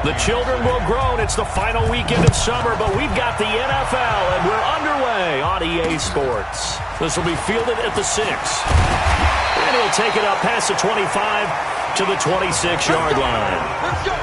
The children will groan. It's the final weekend of summer, but we've got the NFL, and we're underway on EA Sports. This will be fielded at the 6. And he'll take it up past the 25 to the 26-yard line. Let's go.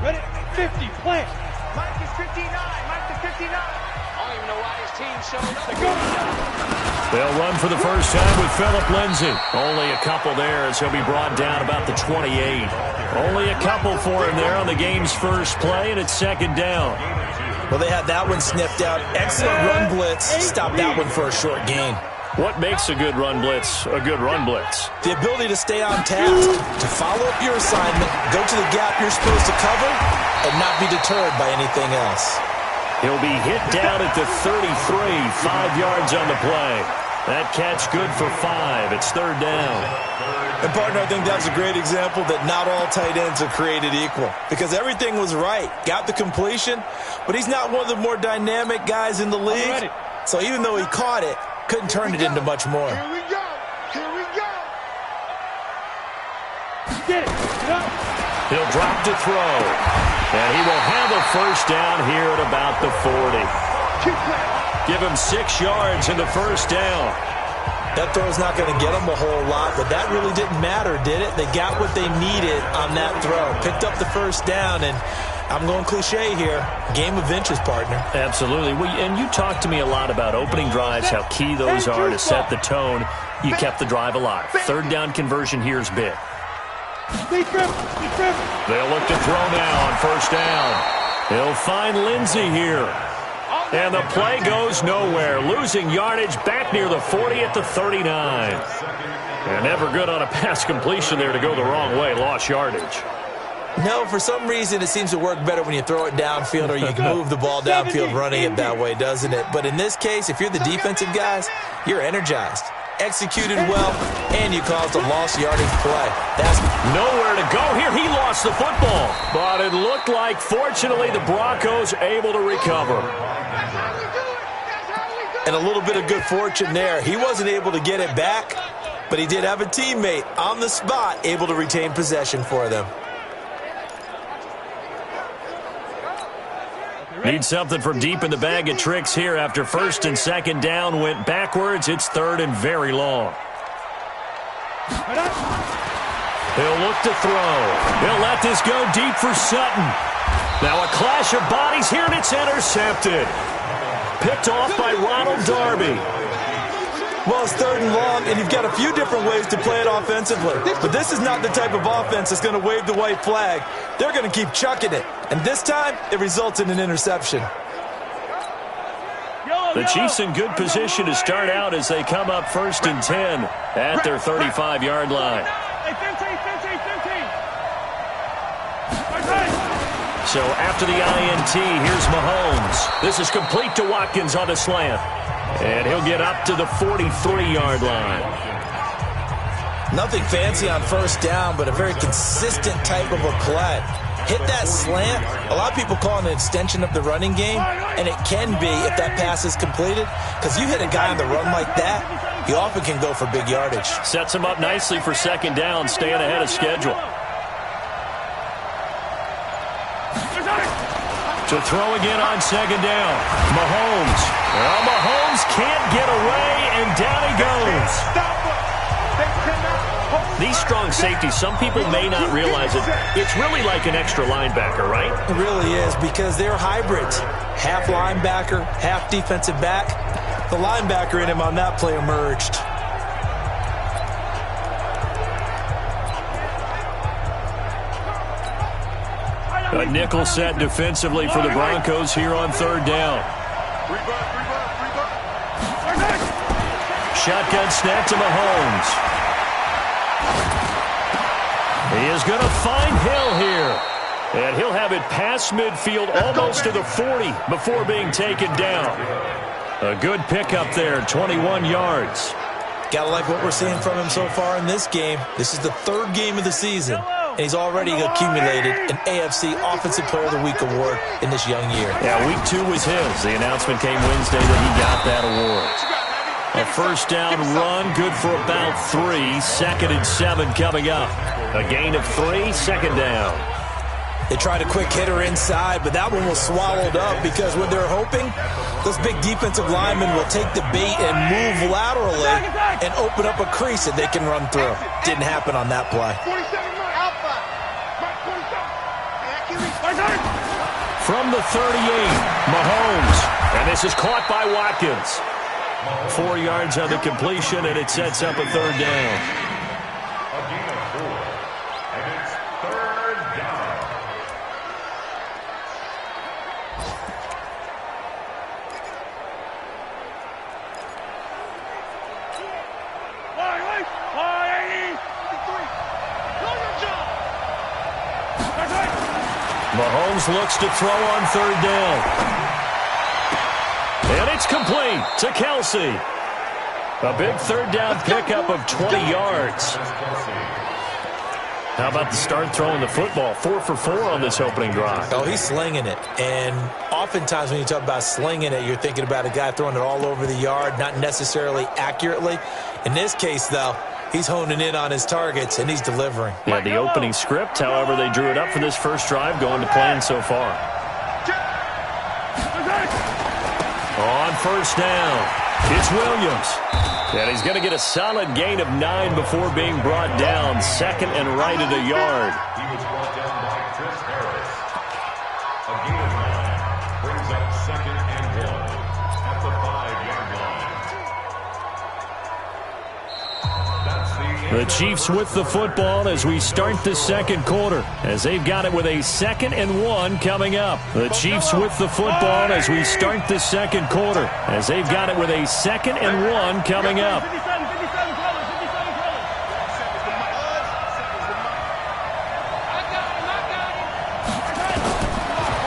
Ready? 50, plant. Mike is 59. Mike to 59. I don't even know why his team showed up. Go. They'll run for the first time with Phillip Lindsay. Only a couple there as he'll be brought down about the 28. Only a couple for him there on the game's first play, and it's second down. Well, they had that one sniffed out. Excellent run blitz. Stop that one for a short gain. What makes a good run blitz a good run blitz? The ability to stay on task, to follow up your assignment, go to the gap you're supposed to cover, and not be deterred by anything else. He'll be hit down at the 33, 5 yards on the play. That catch good for 5. It's third down. And, partner, I think that's a great example that not all tight ends are created equal because everything was right. Got the completion, but he's not one of the more dynamic guys in the league. So even though he caught it, couldn't turn it into much more. Here we go. Here we go. Get it. Go. He'll drop to throw. And he will have a first down here at about the 40. Give him 6 yards in the first down. That throw's not going to get them a whole lot, but that really didn't matter, did it? They got what they needed on that throw. Picked up the first down, and I'm going cliche here. Game of inches, partner. Absolutely. And you talked to me a lot about opening drives, how key those are to set the tone. You kept the drive alive. Third down conversion here is big. They'll look to throw now on first down. He'll find Lindsay here. And the play goes nowhere. Losing yardage back near the 40 at the 39. And never good on a pass completion there to go the wrong way. Lost yardage. No, for some reason it seems to work better when you throw it downfield or you can move the ball downfield running it that way, doesn't it? But in this case, if you're the defensive guys, you're energized, executed well, and you caused a lost yardage play. That's nowhere to go here. He lost the football. But it looked like, fortunately, the Broncos able to recover. And a little bit of good fortune there. He wasn't able to get it back, but he did have a teammate on the spot able to retain possession for them. Need something from deep in the bag of tricks here after first and second down went backwards. It's third and very long. He'll look to throw. He'll let this go deep for Sutton. Now a clash of bodies here, and it's intercepted. Picked off by Ronald Darby. Well, it's third and long, and you've got a few different ways to play it offensively. But this is not the type of offense that's going to wave the white flag. They're going to keep chucking it. And this time, it results in an interception. The Chiefs in good position to start out as they come up first and 10 at their 35-yard line. So after the INT, here's Mahomes. This is complete to Watkins on a slant. And he'll get up to the 43-yard line. Nothing fancy on first down, but a very consistent type of a play. Hit that slant. A lot of people call it an extension of the running game, and it can be if that pass is completed. Because you hit a guy on the run like that, he often can go for big yardage. Sets him up nicely for second down, staying ahead of schedule. To throw again on second down. Mahomes. Well, Mahomes can't get away, and down he goes. These strong safeties, some people may not realize it. It's really like an extra linebacker, right? It really is, because they're hybrids. Half linebacker, half defensive back. The linebacker in him on that play emerged. A nickel set defensively for the Broncos here on third down. Shotgun snap to Mahomes. He is going to find Hill here. And he'll have it past midfield almost to the 40 before being taken down. A good pickup there, 21 yards. Gotta like what we're seeing from him so far in this game. This is the third game of the season. and he's already accumulated an AFC Offensive Player of the Week award in this young year. Yeah, week 2 was his. The announcement came Wednesday that he got that award. A first down run, good for about 3. 2nd and 7 coming up. A gain of 3, 2nd down. They tried a quick hitter inside, but that one was swallowed up because what they're hoping, those big defensive linemen will take the bait and move laterally and open up a crease that they can run through. Didn't happen on that play. From the 38, Mahomes. And this is caught by Watkins. 4 yards on the completion, and it sets up a 3rd down. Mahomes looks to throw on 3rd down. And it's complete to Kelsey. A big 3rd down pickup of 20 yards. How about the start throwing the football? 4 for 4 on this opening drive. Oh, he's slinging it. And oftentimes when you talk about slinging it, you're thinking about a guy throwing it all over the yard, not necessarily accurately. In this case, though, he's honing in on his targets, and he's delivering. Yeah, the opening script, however, they drew it up for this first drive, going to plan so far. On first down, it's Williams. And he's going to get a solid gain of 9 before being brought down. 2nd and right at a yard. He was brought down by Chris Harris. A gain of 9 brings up 2nd and 1 at the 5-yard line. The Chiefs with the football as we start the 2nd quarter, as they've got it with a 2nd and 1 coming up. The Chiefs with the football as we start the 2nd quarter, as they've got it with a 2nd and 1 coming up.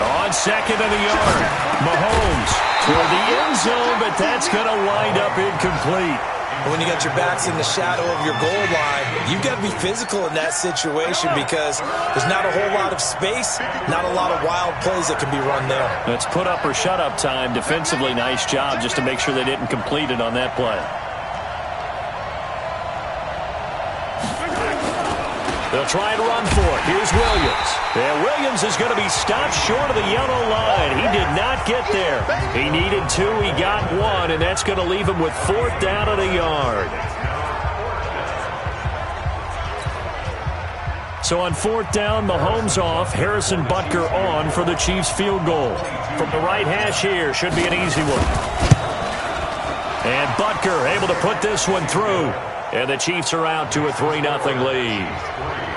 On 2nd and a yard, Mahomes toward the end zone, but that's going to wind up incomplete. When you got your backs in the shadow of your goal line, you've got to be physical in that situation because there's not a whole lot of space, not a lot of wild plays that can be run there. That's put up or shut up time. Defensively, nice job just to make sure they didn't complete it on that play. They'll try and run for it. Here's Williams. And Williams is going to be stopped short of the yellow line. He did not get there. He needed 2. He got 1, and that's going to leave him with 4th down and a yard. So on 4th down, Mahomes off. Harrison Butker on for the Chiefs field goal. From the right hash here, should be an easy one. And Butker able to put this one through. And the Chiefs are out to a 3-0 lead.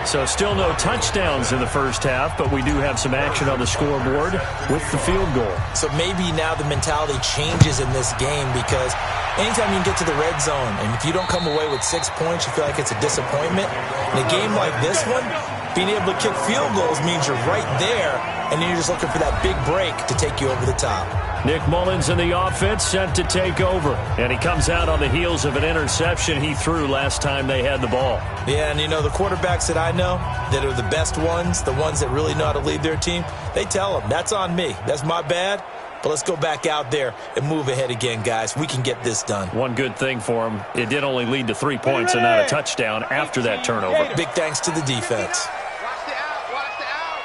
So still no touchdowns in the first half, but we do have some action on the scoreboard with the field goal. So maybe now the mentality changes in this game because anytime you can get to the red zone, and if you don't come away with 6 points, you feel like it's a disappointment. In a game like this one, being able to kick field goals means you're right there, and then you're just looking for that big break to take you over the top. Nick Mullins in the offense set to take over. And he comes out on the heels of an interception he threw last time they had the ball. Yeah, and you know, the quarterbacks that I know that are the best ones, the ones that really know how to lead their team, they tell them, that's on me. That's my bad. But let's go back out there and move ahead again, guys. We can get this done. One good thing for him, it did only lead to 3 points and not a touchdown after that turnover. Big thanks to the defense. Watch the out. Watch the out.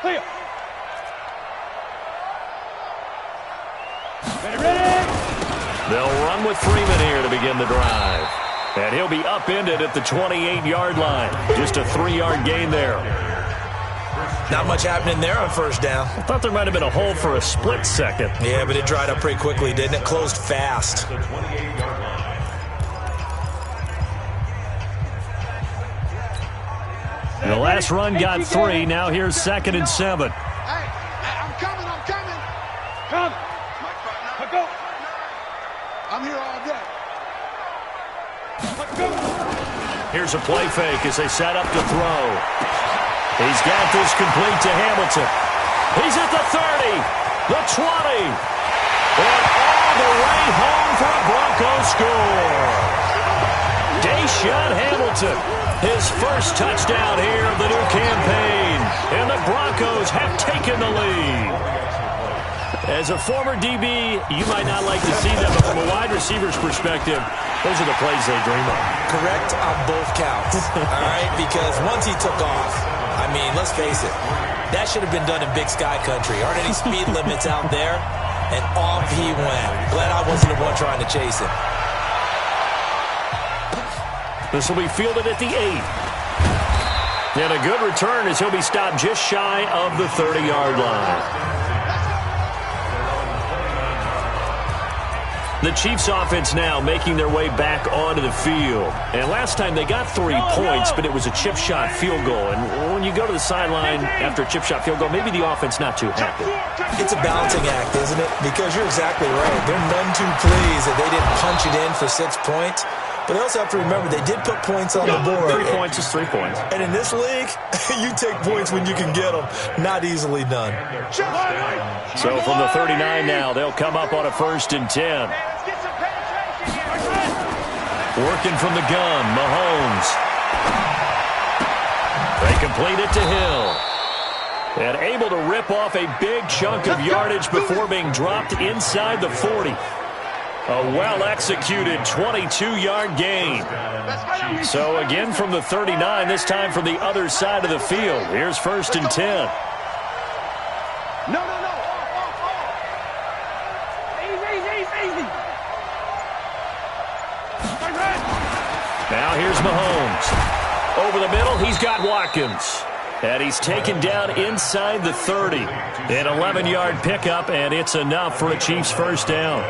Clear. Ready. They'll run with Freeman here to begin the drive. And he'll be upended at the 28-yard line. Just a 3-yard gain there. Not much happening there on first down. I thought there might have been a hole for a split second. Yeah, but it dried up pretty quickly, didn't it? Closed fast. The last run got 3. Now here's 2nd and 7. Hey, I'm coming. Come. Let go. I'm here all day. Let go. Here's a play fake as they set up to throw. He's got this complete to Hamilton. He's at the 30, the 20, and all the way home for a Broncos score. Deshaun Hamilton, his first touchdown here of the new campaign. And the Broncos have taken the lead. As a former DB, you might not like to see that, but from a wide receiver's perspective, those are the plays they dream of. Correct on both counts, all right? Because once he took off, I mean, let's face it, that should have been done in Big Sky Country. Aren't any speed limits out there? And off he went. Glad I wasn't the one trying to chase him. This will be fielded at the 8. And a good return as he'll be stopped just shy of the 30-yard line. The Chiefs offense now making their way back onto the field. And last time they got 3 points, but it was a chip shot field goal. And when you go to the sideline after a chip shot field goal, maybe the offense not too happy. It's a balancing act, isn't it? Because you're exactly right. They're none too pleased that they didn't punch it in for 6 points. But they also have to remember they did put points on the board. 3 points is 3 points. And in this league, you take points when you can get them. Not easily done. So from the 39 now, they'll come up on a 1st and 10. Working from the gun, Mahomes. They complete it to Hill. And able to rip off a big chunk of yardage before being dropped inside the 40. A well-executed 22-yard gain. So again from the 39, this time from the other side of the field. Here's 1st and 10. No. Easy. Now here's Mahomes. Over the middle, he's got Watkins. And he's taken down inside the 30. An 11-yard pickup, and it's enough for a Chiefs first down.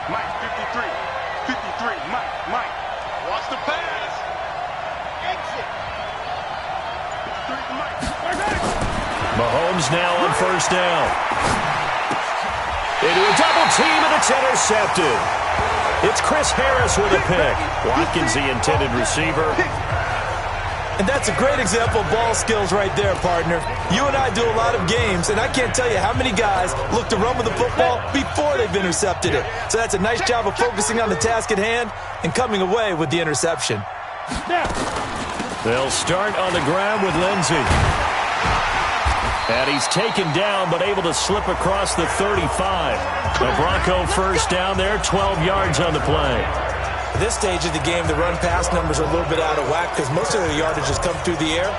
Mike, 53, Mike. Watch the pass. Exit. 53, Mike. Mahomes now on 1st down. Into a double team, and it's intercepted. It's Chris Harris with a pick. Watkins, the intended receiver. And that's a great example of ball skills right there, partner. You and I do a lot of games, and I can't tell you how many guys look to run with the football before they've intercepted it. So that's a nice job of focusing on the task at hand and coming away with the interception. They'll start on the ground with Lindsey. And he's taken down, but able to slip across the 35. The Bronco first down there, 12 yards on the play. At this stage of the game, the run-pass numbers are a little bit out of whack because most of the yardage has come through the air.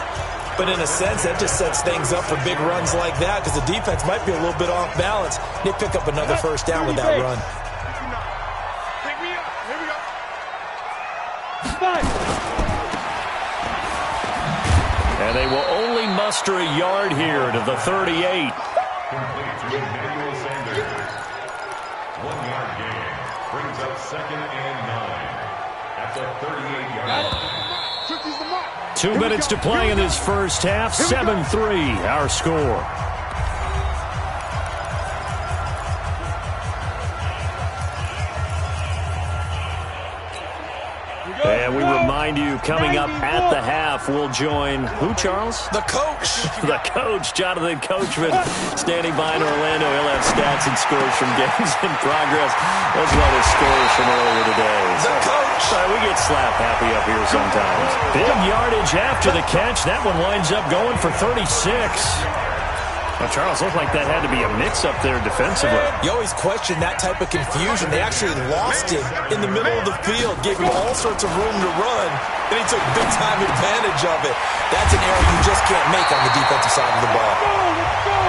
But in a sense, that just sets things up for big runs like that because the defense might be a little bit off balance. They pick up another first down with that run. Pick me up. Here we go. And they will only muster a yard here to the 38. Complete to Emmanuel Sanders. 1-yard gain. Brings up 2nd and 9. At the 38-yard line. 2 minutes to play in this first half. 7-3 our score. And we remind you, coming up at the half, we'll join who, Charles? The coach. The coach, Jonathan Coachman, standing by in Orlando. He'll have stats and scores from games in progress, as well as scores from earlier today. The coach. We get slap happy up here sometimes. Big yardage after the catch. That one winds up going for 36. Well, Charles, looked like that had to be a mix-up there defensively. You always question that type of confusion. They actually lost him in the middle of the field, gave him all sorts of room to run, and he took big-time advantage of it. That's an error you just can't make on the defensive side of the ball.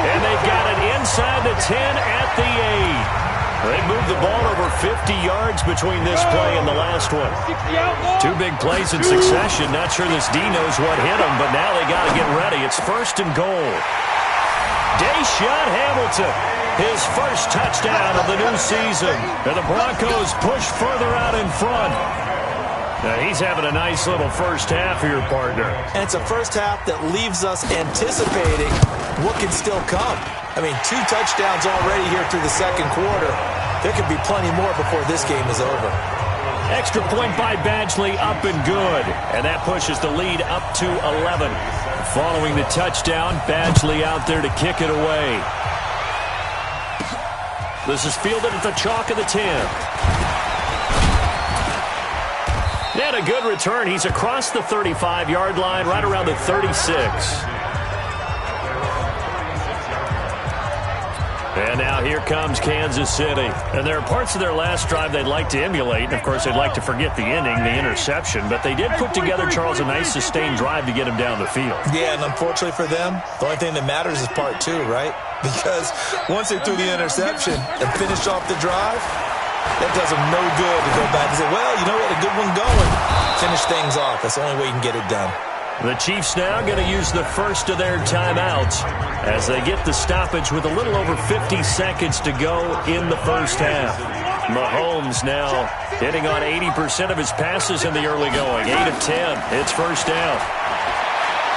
And they've got it inside the 10 at the 8. They moved the ball over 50 yards between this play and the last one. 2 big plays in succession. Not sure this D knows what hit him, but now they got to get ready. It's 1st and goal. Deshaun Hamilton, his first touchdown of the new season. And the Broncos push further out in front. Now he's having a nice little first half here, partner. And it's a first half that leaves us anticipating what can still come. I mean, 2 touchdowns already here through the second quarter. There could be plenty more before this game is over. Extra point by Badgley, up and good. And that pushes the lead up to 11. Following the touchdown, Badgley out there to kick it away. This is fielded at the chalk of the 10. And a good return. He's across the 35-yard line, right around the 36. And now here comes Kansas City. And there are parts of their last drive they'd like to emulate. And, of course, they'd like to forget the ending, the interception. But they did put together, Charles, a nice sustained drive to get him down the field. Yeah, and unfortunately for them, the only thing that matters is part two, right? Because once they threw the interception and finished off the drive, that does them no good to go back and say, well, you know what, a good one going. Finish things off. That's the only way you can get it done. The Chiefs now going to use the first of their timeouts as they get the stoppage with a little over 50 seconds to go in the first half. Mahomes now hitting on 80% of his passes in the early going. 8 of 10. It's first down.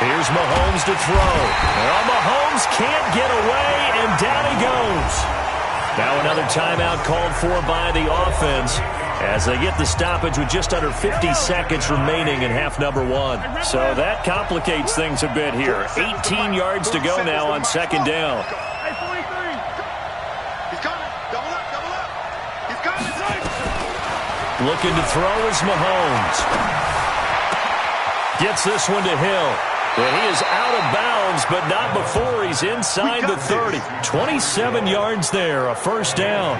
Here's Mahomes to throw. Well, Mahomes can't get away, and down he goes. Now another timeout called for by the offense as they get the stoppage with just under 50 seconds remaining in half number one. So that complicates things a bit here. 18 yards to go now on second down. Looking to throw is Mahomes. Gets this one to Hill. And he is out of bounds, but not before he's inside the 30. 27 yards there, a first down.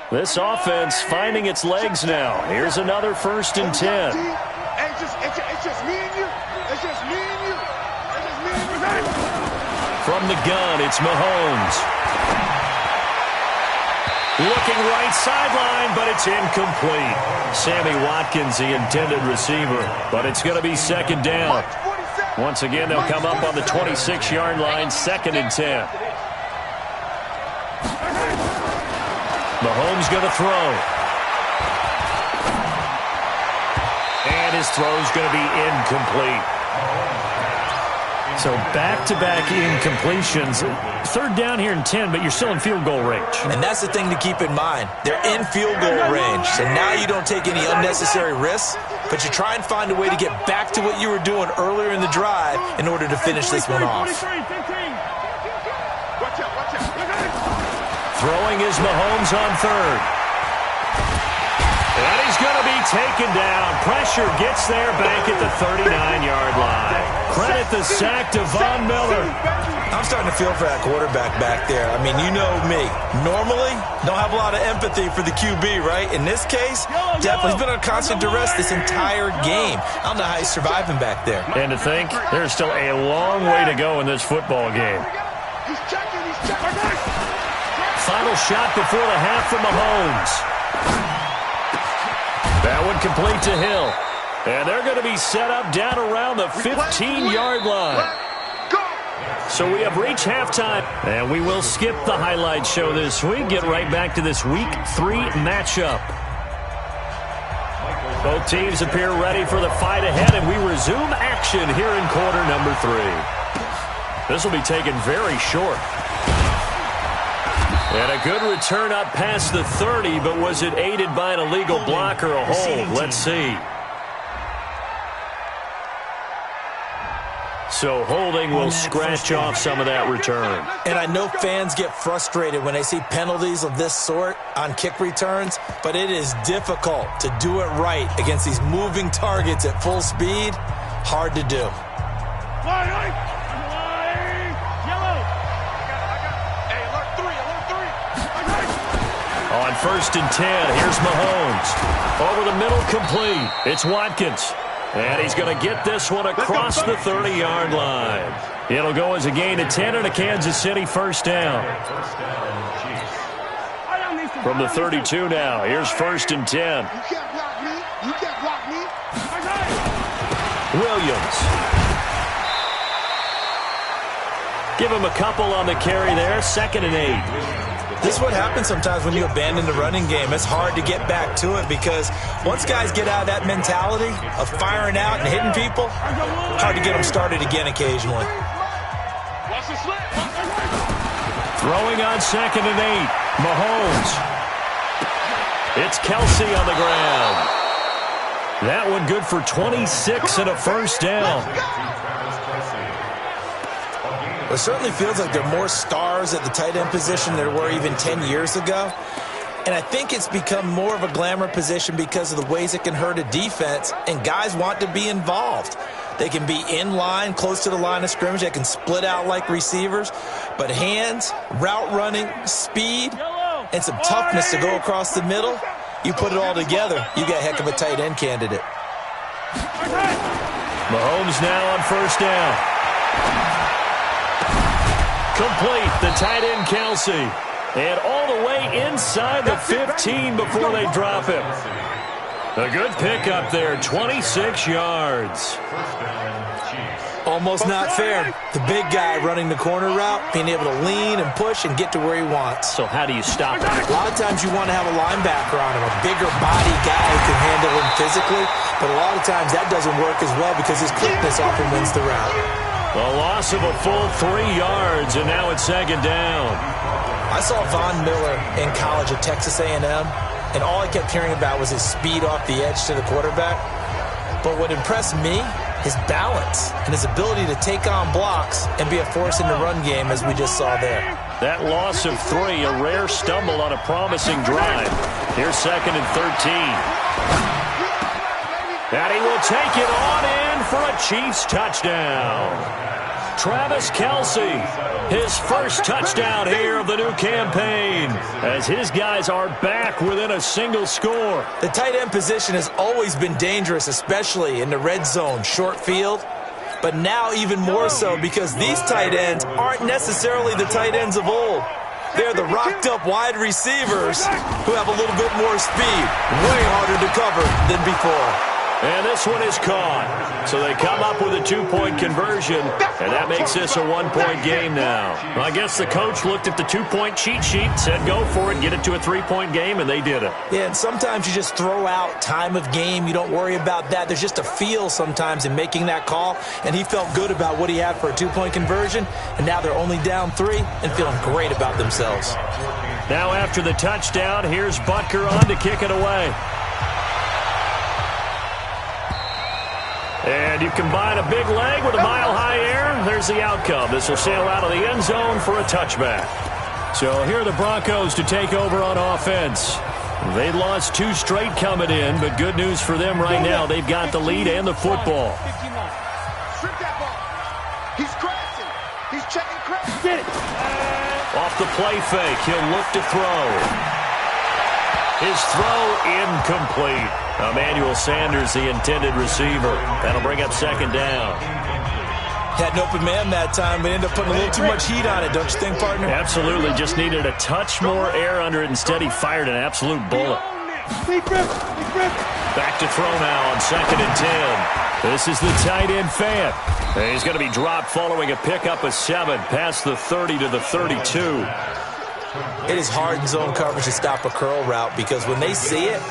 This offense finding its legs now. Here's another 1st and 10. It's just me and you. It's just me and you. It's just me and you. From the gun, it's Mahomes. Looking right sideline, but it's incomplete. Sammy Watkins, the intended receiver, but it's going to be second down. Once again, they'll come up on the 26-yard line, 2nd and 10. Mahomes going to throw. And his throw's going to be incomplete. So back-to-back incompletions. 3rd down here and 10, but you're still in field goal range. And that's the thing to keep in mind. They're in field goal range. So now you don't take any unnecessary risks, but you try and find a way to get back to what you were doing earlier in the drive in order to finish this one off. Throwing is Mahomes on 3rd. And he's going to be taken down. Pressure gets there back at the 39-yard line. Credit the sack to Von Miller. I'm starting to feel for that quarterback back there. I mean, you know me. Normally, don't have a lot of empathy for the QB, right? In this case, definitely he's been on constant duress this entire game. I don't know how he's surviving back there. And to think, there's still a long way to go in this football game. He's checking. He's checking. Final shot before the half from Mahomes. That one complete to Hill. And they're going to be set up down around the 15-yard line. So we have reached halftime. And we will skip the highlight show this week. Get right back to this Week 3 matchup. Both teams appear ready for the fight ahead, and we resume action here in quarter number 3. This will be taken very short. And a good return up past the 30, but was it aided by an illegal block or a hold? Let's see. So holding will scratch off some of that return. And I know fans get frustrated when they see penalties of this sort on kick returns, but it is difficult to do it right against these moving targets at full speed. Hard to do. On 1st and 10, here's Mahomes. Over the middle, complete. It's Watkins. And he's going to get this one across the 30-yard line. It'll go as a gain of 10 and a Kansas City first down. From the 32 now, here's 1st and 10. You can't block me. You can't block me. Williams. Give him a couple on the carry there. 2nd and 8. This is what happens sometimes when you abandon the running game. It's hard to get back to it because once guys get out of that mentality of firing out and hitting people, hard to get them started again occasionally. Throwing on 2nd and 8. Mahomes. It's Kelsey on the ground. That one good for 26 and a first down. It certainly feels like there are more stars at the tight end position than there were even 10 years ago. And I think it's become more of a glamour position because of the ways it can hurt a defense, and guys want to be involved. They can be in line, close to the line of scrimmage. They can split out like receivers. But hands, route running, speed, and some toughness to go across the middle, you put it all together, you got a heck of a tight end candidate. Mahomes now on first down. Complete, the tight end Kelsey. And all the way inside the 15 before they drop him. A good pickup there, 26 yards. Almost not fair. The big guy running the corner route, being able to lean and push and get to where he wants. So how do you stop him? A lot of times you want to have a linebacker on him, a bigger body guy who can handle him physically. But a lot of times that doesn't work as well because his quickness often wins the route. A loss of a full 3 yards, and now it's 2nd down. I saw Von Miller in college at Texas A&M, and all I kept hearing about was his speed off the edge to the quarterback. But what impressed me, his balance and his ability to take on blocks and be a force in the run game, as we just saw there. That loss of 3, a rare stumble on a promising drive. Here's 2nd and 13. And he will take it on in for a Chiefs touchdown. Travis Kelsey, his first touchdown here of the new campaign, as his guys are back within a single score. The tight end position has always been dangerous, especially in the red zone, short field. But now even more so because these tight ends aren't necessarily the tight ends of old. They're the rocked-up wide receivers who have a little bit more speed, way harder to cover than before. And this one is caught. So they come up with a 2-point conversion, and that makes this a 1-point game now. Well, I guess the coach looked at the 2-point cheat sheet, said go for it, get it to a 3-point game, and they did it. Yeah, and sometimes you just throw out time of game. You don't worry about that. There's just a feel sometimes in making that call, and he felt good about what he had for a 2-point conversion, and now they're only down 3 and feeling great about themselves. Now after the touchdown, here's Butker on to kick it away. And you combine a big leg with a mile-high air, there's the outcome. This will sail out of the end zone for a touchback. So here are the Broncos to take over on offense. They lost 2 straight coming in, but good news for them right now. They've got the lead and the football. Strip that ball. He's crashing. He's checking crash. Get it. Off the play fake, he'll look to throw. His throw incomplete. Emmanuel Sanders, the intended receiver. That'll bring up 2nd down. Had an open man that time, but ended up putting a little too much heat on it, don't you think, partner? Absolutely. Just needed a touch more air under it. Instead, he fired an absolute bullet. Back to throw now on 2nd and 10. This is the tight end Fant. And he's going to be dropped following a pickup of 7 past the 30 to the 32. It is hard in zone coverage to stop a curl route because when they see it,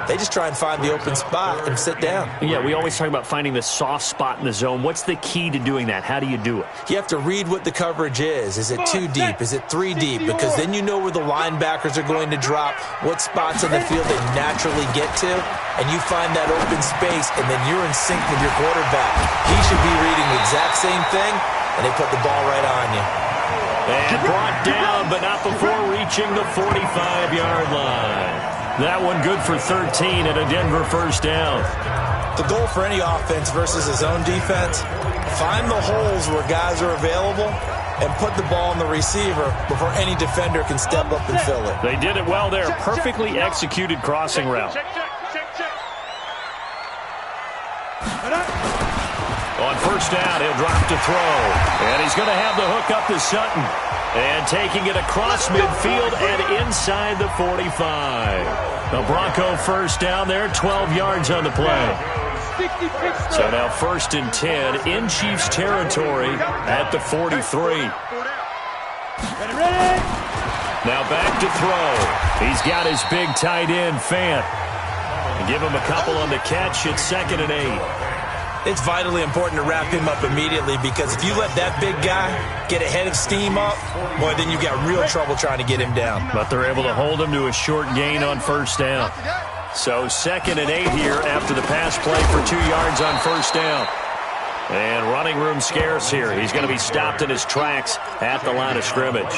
they just try and find the open spot and sit down. Yeah, we always talk about finding the soft spot in the zone. What's the key to doing that? How do you do it? You have to read what the coverage is. Is it 2 deep? Is it 3 deep? Because then you know where the linebackers are going to drop, what spots on the field they naturally get to, and you find that open space, and then you're in sync with your quarterback. He should be reading the exact same thing, and they put the ball right on you. And brought down, but not before reaching the 45-yard line. That one good for 13 and a Denver first down. The goal for any offense versus a zone defense, find the holes where guys are available and put the ball in the receiver before any defender can step up and fill it. They did it well there. Perfectly executed crossing route. On first down, he'll drop to throw. And he's going to have the hook up to Sutton. And taking it across midfield and inside the 45. The Bronco first down there, 12 yards on the play. So now 1st and 10 in Chiefs territory at the 43. Now back to throw. He's got his big tight end, Fant. And give him a couple on the catch. It's 2nd and 8. It's vitally important to wrap him up immediately, because if you let that big guy get a head of steam up, boy, then you got real trouble trying to get him down. But they're able to hold him to a short gain on 1st down. So 2nd and 8 here after the pass play for 2 yards on 1st down. And running room scarce here. He's going to be stopped in his tracks at the line of scrimmage.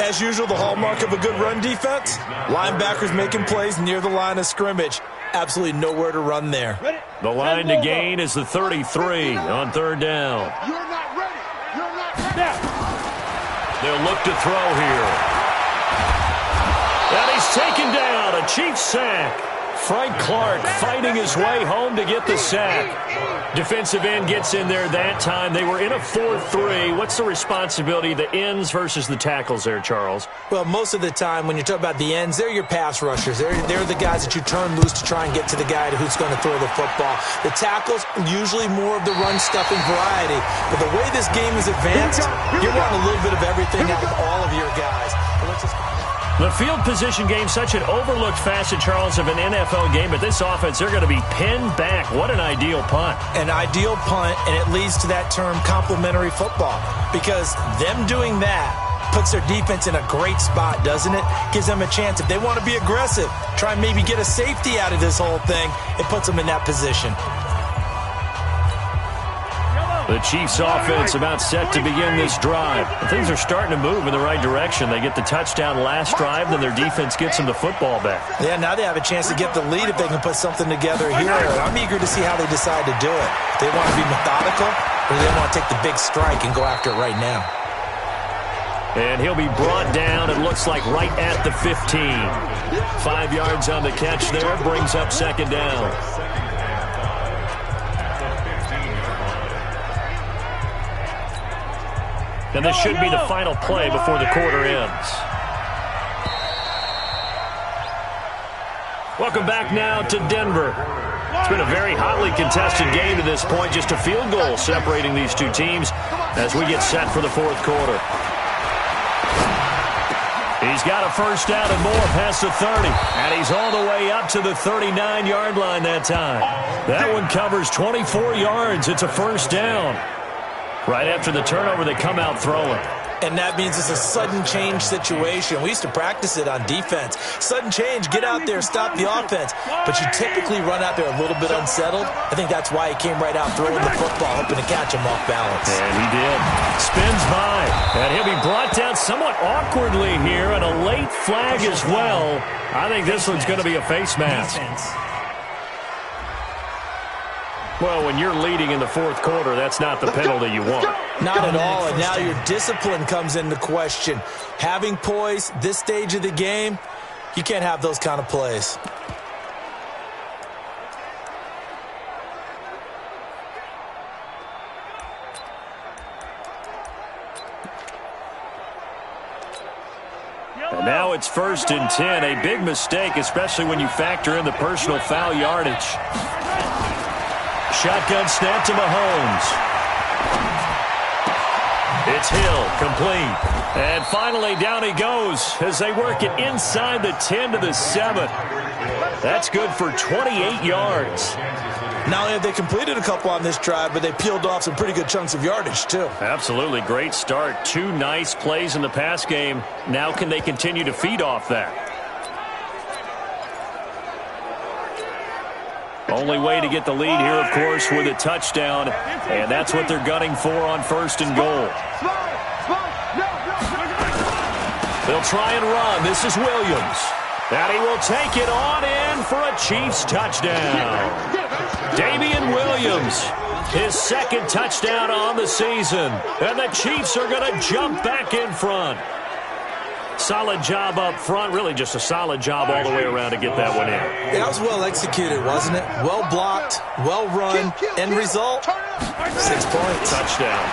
As usual, the hallmark of a good run defense, linebackers making plays near the line of scrimmage. Absolutely nowhere to run there. The line to gain is the 33 on 3rd down. You're not ready. You're not ready. They'll look to throw here. And he's taken down. A Chiefs sack. Frank Clark fighting his way home to get the sack. Defensive end gets in there that time. They were in a 4-3. What's the responsibility, the ends versus the tackles there, Charles? Well, most of the time when you talk about the ends, they're your pass rushers. They're the guys that you turn loose to try and get to the guy who's going to throw the football. The tackles, usually more of the run-stuffing variety. But the way this game is advanced, you're running a little bit of everything out of all of your guys. The field position game, such an overlooked facet, Charles, of an NFL game. But this offense, they're going to be pinned back. What an ideal punt. An ideal punt, and it leads to that term complementary football. Because them doing that puts their defense in a great spot, doesn't it? Gives them a chance. If they want to be aggressive, try and maybe get a safety out of this whole thing, it puts them in that position. The Chiefs offense about set to begin this drive. Things are starting to move in the right direction. They get the touchdown last drive, then their defense gets them the football back. Yeah, now they have a chance to get the lead if they can put something together here. I'm eager to see how they decide to do it. They want to be methodical, or they want to take the big strike and go after it right now. And he'll be brought down, it looks like, right at the 15. 5 yards on the catch there, brings up 2nd down. And this should be the final play before the quarter ends. Welcome back now to Denver. It's been a very hotly contested game to this point. Just a field goal separating these two teams as we get set for the 4th quarter. He's got a 1st down and more past the 30. And he's all the way up to the 39-yard line that time. That one covers 24 yards. It's a 1st down. Right after the turnover, they come out throwing. And that means it's a sudden change situation. We used to practice it on defense. Sudden change, get out there, stop the offense. But you typically run out there a little bit unsettled. I think that's why he came right out throwing the football, hoping to catch him off balance. And he did. Spins by. And he'll be brought down somewhat awkwardly here, and a late flag as well. I think this one's going to be a face mask. Well, when you're leading in the 4th quarter, that's not the penalty you want. Not at all, and now your discipline comes into question. Having poise this stage of the game, you can't have those kind of plays. And now it's 1st and 10. A big mistake, especially when you factor in the personal foul yardage. Shotgun snap to Mahomes. It's Hill, complete. And finally, down he goes as they work it inside the 10 to the 7. That's good for 28 yards. Not only have they completed a couple on this drive, but they peeled off some pretty good chunks of yardage, too. Absolutely. Great start. 2 nice plays in the pass game. Now can they continue to feed off that? Only way to get the lead here, of course, with a touchdown. And that's what they're gunning for on 1st and goal. They'll try and run. This is Williams. And he will take it on in for a Chiefs touchdown. Damian Williams, his 2nd touchdown on the season. And the Chiefs are going to jump back in front. Solid job up front. Really just a solid job all the way around to get that one in. That was well executed, wasn't it? Well blocked, well run. End result, 6 points. Touchdown.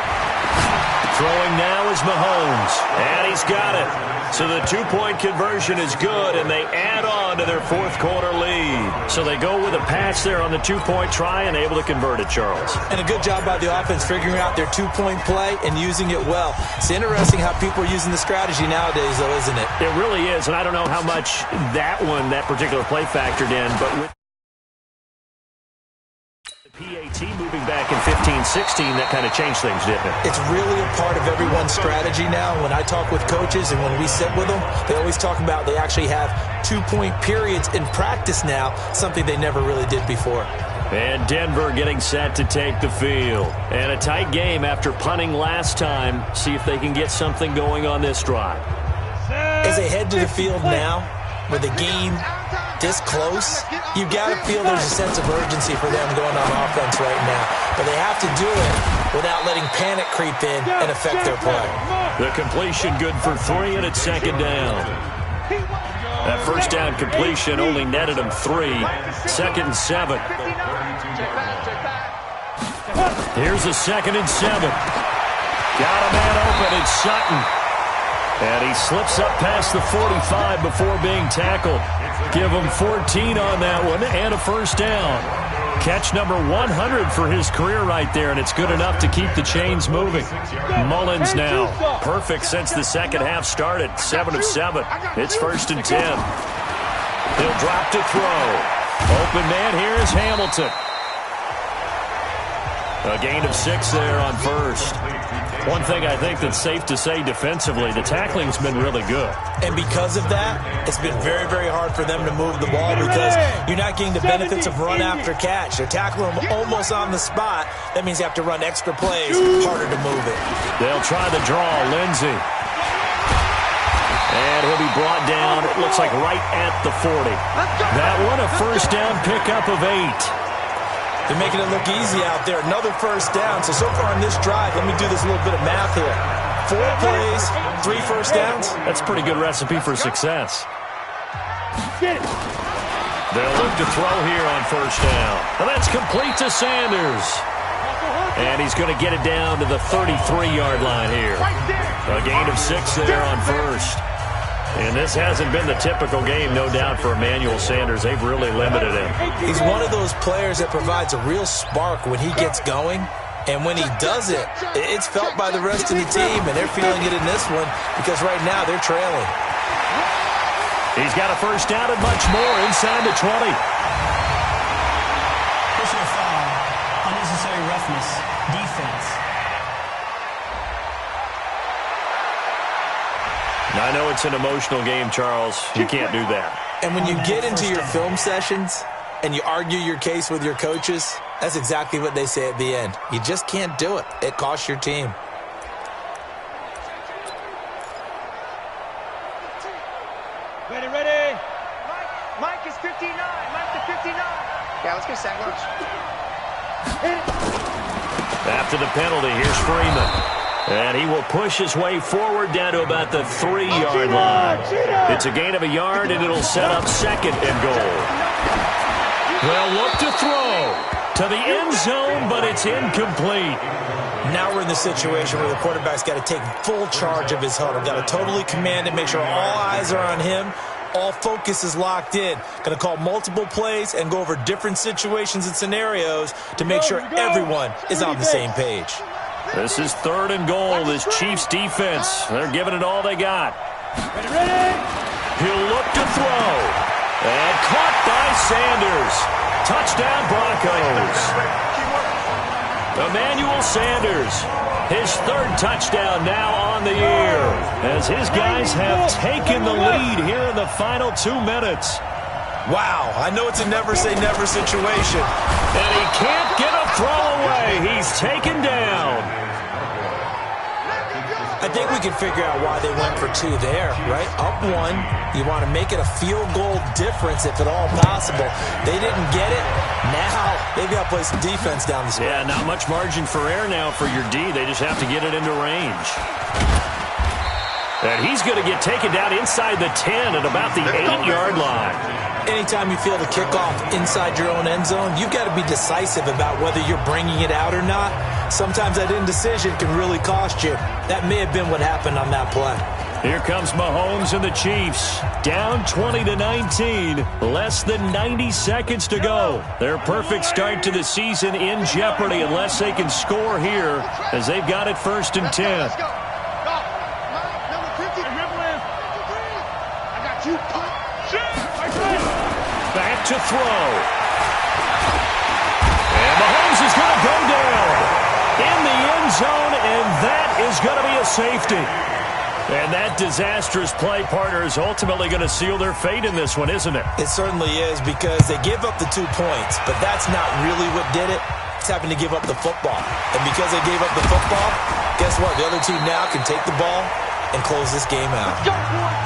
Throwing now is Mahomes. And he's got it. So the two-point conversion is good, and they add on to their fourth quarter lead. So they go with a pass there on the two-point try and able to convert it, Charles. And a good job by the offense figuring out their two-point play and using it well. It's interesting how people are using the strategy nowadays, though, isn't it? It really is, and I don't know how much that particular play factored in, but with PAT moving back in 15-16, that kind of changed things, didn't it? It's really a part of everyone's strategy now. When I talk with coaches and when we sit with them, they always talk about they actually have two-point periods in practice now, something they never really did before. And Denver getting set to take the field. And a tight game after punting last time. See if they can get something going on this drive. As they head to the field now, with a game this close, you got to feel there's a sense of urgency for them going on offense right now. But they have to do it without letting panic creep in and affect their play. The completion good for 3, and it's second down. That first down completion only netted them 3. Second and 7. Here's a second and 7. Got a man open. It's Sutton. And he slips up past the 45 before being tackled. Give him 14 on that one and a first down. Catch number 100 for his career right there, and it's good enough to keep the chains moving. Mullins now. Perfect since the second half started. 7 of 7. It's first and 10. He'll drop to throw. Open man here is Hamilton. A gain of 6 there on first. One thing I think that's safe to say defensively, the tackling's been really good. And because of that, it's been very, very hard for them to move the ball because you're not getting the benefits of run after catch. They're tackling them almost on the spot. That means you have to run extra plays, harder to move it. They'll try the draw, Lindsey. And he'll be brought down, it looks like right at the 40. That one a first down pickup of 8. They're making it look easy out there. Another first down. So far on this drive, let me do this little bit of math here. 4 plays, 3 first downs. That's a pretty good recipe for success. They'll look to throw here on first down. And that's complete to Sanders. And he's going to get it down to the 33-yard line here. A gain of 6 there on first. And this hasn't been the typical game, no doubt, for Emmanuel Sanders. They've really limited him. He's one of those players that provides a real spark when he gets going. And when he does it, it's felt by the rest of the team, and they're feeling it in this one because right now they're trailing. He's got a first down and much more inside the 20. Personal foul, unnecessary roughness, defense. I know it's an emotional game, Charles. You can't do that. And when you get into your film sessions and you argue your case with your coaches, that's exactly what they say at the end. You just can't do it. It costs your team. Ready. Mike is 59. Mike to 59. Yeah, let's get sack lunch. After the penalty, here's Freeman. And he will push his way forward down to about the 3-yard line. It's a gain of a yard, and it'll set up second and goal. They'll look to throw to the end zone, but it's incomplete. Now we're in the situation where the quarterback's got to take full charge of his huddle. Got to totally command it, make sure all eyes are on him. All focus is locked in. Going to call multiple plays and go over different situations and scenarios to make sure everyone is on the same page. This is 3rd and goal. This Chiefs defense, they're giving it all they got. Ready. He'll look to throw. And caught by Sanders. Touchdown Broncos. Emmanuel Sanders, his 3rd touchdown now on the year, as his guys have taken the lead here in the final 2 minutes. Wow, I know it's a never-say-never situation. And he can't get a throw away. He's taken down. I think we can figure out why they went for 2 there, right? Up 1, you want to make it a field goal difference if at all possible. They didn't get it. Now they've got to play some defense down the stretch. Yeah, not much margin for error now for your D. They just have to get it into range. And he's going to get taken down inside the 10 at about the 8-yard line. Anytime you feel the kickoff inside your own end zone, you've got to be decisive about whether you're bringing it out or not. Sometimes that indecision can really cost you. That may have been what happened on that play. Here comes Mahomes and the Chiefs. Down 20-19. Less than 90 seconds to go. Their perfect start to the season in jeopardy unless they can score here as they've got it 1st and 10. Let's go. Go. Number 50. I got you. Back to throw. And Mahomes is going to go down in the end zone, and that is going to be a safety. And that disastrous play, partner, is ultimately going to seal their fate in this one, isn't it? It certainly is, because they give up the 2 points, but that's not really what did it. It's having to give up the football. And because they gave up the football, guess what? The other team now can take the ball and close this game out. Go, boy.